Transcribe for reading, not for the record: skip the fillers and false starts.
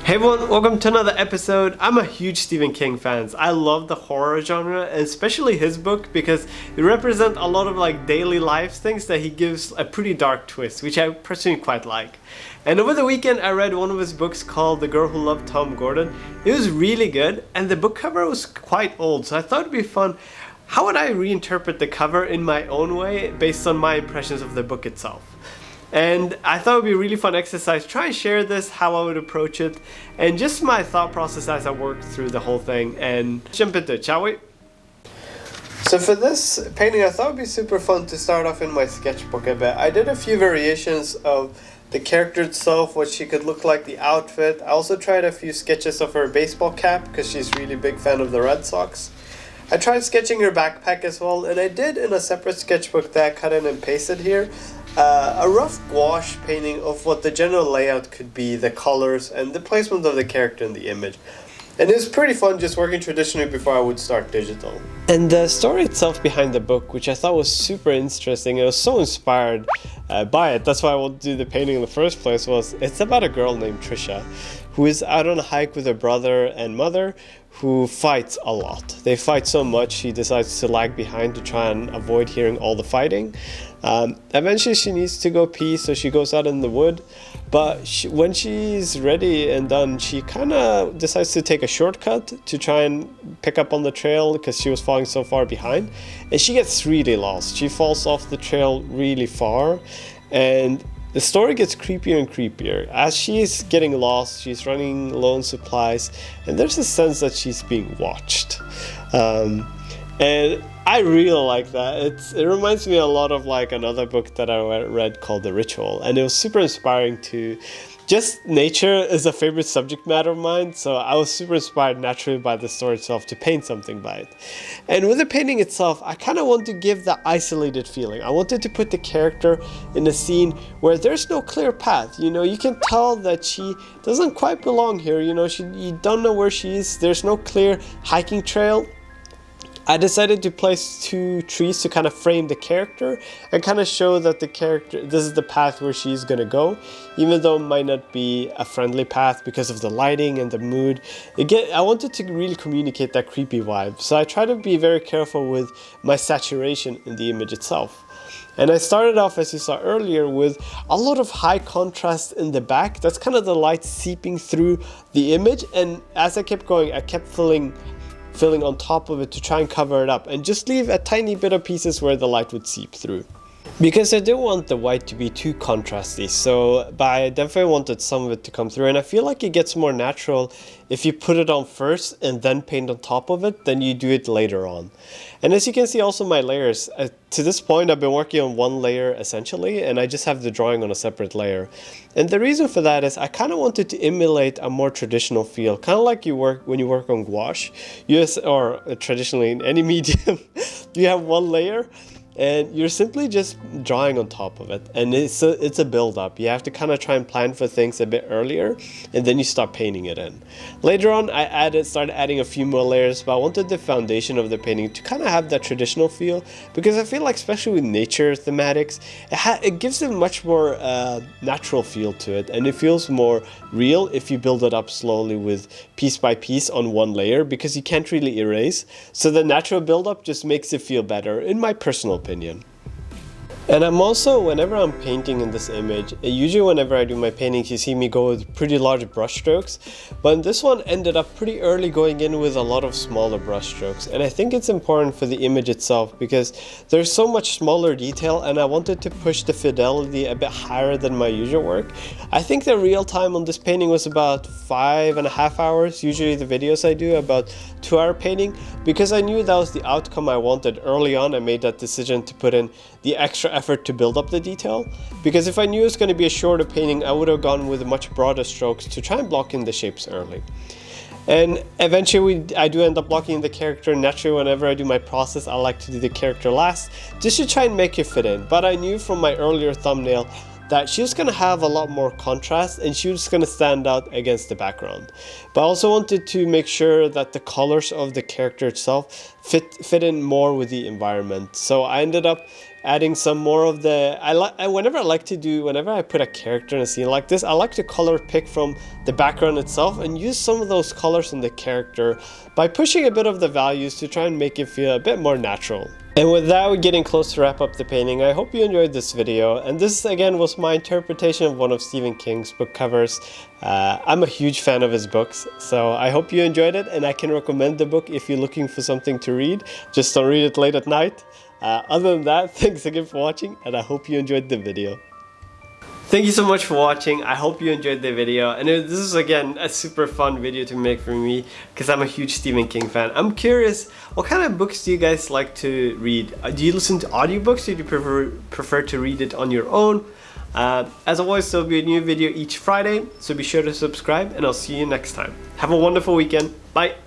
Hey everyone, welcome to another episode. I'm a huge Stephen King fan. I love the horror genre, and especially his book because they represent a lot of like daily life things that he gives a pretty dark twist, which I personally quite like. And over the weekend I read one of his books called The Girl Who Loved Tom Gordon. It was really good, and the book cover was quite old, so I thought it'd be fun. How would I reinterpret the cover in my own way based on my impressions of the book itself? And I thought it would be a really fun exercise. Try and share this, how I would approach it, and just my thought process as I worked through the whole thing. And jump into it, shall we? So for this painting, I thought it would be super fun to start off in my sketchbook a bit. I did a few variations of the character itself, what she could look like, the outfit. I also tried a few sketches of her baseball cap because she's really a big fan of the Red Sox. I tried sketching her backpack as well, and I did in a separate sketchbook that I cut in and pasted here. A rough gouache painting of what the general layout could be, the colors, and the placement of the character in the image. And it was pretty fun just working traditionally before I would start digital. And the story itself behind the book, which I thought was super interesting, I was so inspired by it, that's why I wanted to do the painting in the first place, was it's about a girl named Trisha who is out on a hike with her brother and mother who fights a lot. They fight so much she decides to lag behind to try and avoid hearing all the fighting. Eventually she needs to go pee, so she goes out in the wood, but when she's ready and done, she kind of decides to take a shortcut to try and pick up on the trail because she was falling so far behind, and she gets really lost. She falls off the trail really far, and the story gets creepier and creepier. As she's getting lost, she's running low on supplies, and there's a sense that she's being watched. And I really like that. It reminds me a lot of like another book that I read called The Ritual, and it was super inspiring to just nature is a favorite subject matter of mine, so I was super inspired naturally by the story itself to paint something by it. And with the painting itself, I kind of want to give the isolated feeling. I wanted to put the character in a scene where there's no clear path. You know, you can tell that she doesn't quite belong here. You know, you don't know where she is. There's no clear hiking trail. I decided to place two trees to kind of frame the character and kind of show that the character, this is the path where she's going to go, even though it might not be a friendly path because of the lighting and the mood. I wanted to really communicate that creepy vibe, so I try to be very careful with my saturation in the image itself. And I started off, as you saw earlier, with a lot of high contrast in the back. That's kind of the light seeping through the image, and as I kept going, I kept filling on top of it to try and cover it up and just leave a tiny bit of pieces where the light would seep through. Because I didn't want the white to be too contrasty, but I definitely wanted some of it to come through, and I feel like it gets more natural if you put it on first and then paint on top of it than you do it later on. And as you can see also my layers, to this point I've been working on one layer essentially, and I just have the drawing on a separate layer. And the reason for that is I kind of wanted to emulate a more traditional feel, kind of like when you work on gouache, or traditionally in any medium, you have one layer, and you're simply just drawing on top of it, and it's a build-up. You have to kind of try and plan for things a bit earlier, and then you start painting it in. Later on, I started adding a few more layers, but I wanted the foundation of the painting to kind of have that traditional feel, because I feel like, especially with nature thematics, it gives it a much more natural feel to it, and it feels more real if you build it up slowly with piece by piece on one layer, because you can't really erase. So the natural build-up just makes it feel better, in my personal opinion. And I'm also, whenever I'm painting in this image, usually whenever I do my paintings, you see me go with pretty large brush strokes, but this one ended up pretty early going in with a lot of smaller brush strokes. And I think it's important for the image itself because there's so much smaller detail, and I wanted to push the fidelity a bit higher than my usual work. I think the real time on this painting was about 5.5 hours. Usually the videos I do about 2-hour painting, because I knew that was the outcome I wanted early on. I made that decision to put in the extra effort to build up the detail, because if I knew it was going to be a shorter painting, I would have gone with much broader strokes to try and block in the shapes early. And eventually I do end up blocking the character. Naturally, whenever I do my process, I like to do the character last, just to try and make it fit in. But I knew from my earlier thumbnail that she was going to have a lot more contrast, and she was going to stand out against the background. But I also wanted to make sure that the colors of the character itself fit in more with the environment. So I ended up adding some more of the, whenever I put a character in a scene like this, I like to color pick from the background itself and use some of those colors in the character by pushing a bit of the values to try and make it feel a bit more natural. And with that, we're getting close to wrap up the painting. I hope you enjoyed this video, and this again was my interpretation of one of Stephen King's book covers. I'm a huge fan of his books, so I hope you enjoyed it, and I can recommend the book if you're looking for something to read. Just don't read it late at night. Other than that, thanks again for watching, and I hope you enjoyed the video. Thank you so much for watching. I hope you enjoyed the video, and this is again a super fun video to make for me because I'm a huge Stephen King fan. I'm curious, what kind of books do you guys like to read? Do you listen to audiobooks or do you prefer to read it on your own? As always, there'll be a new video each Friday, so be sure to subscribe, and I'll see you next time. Have a wonderful weekend. Bye!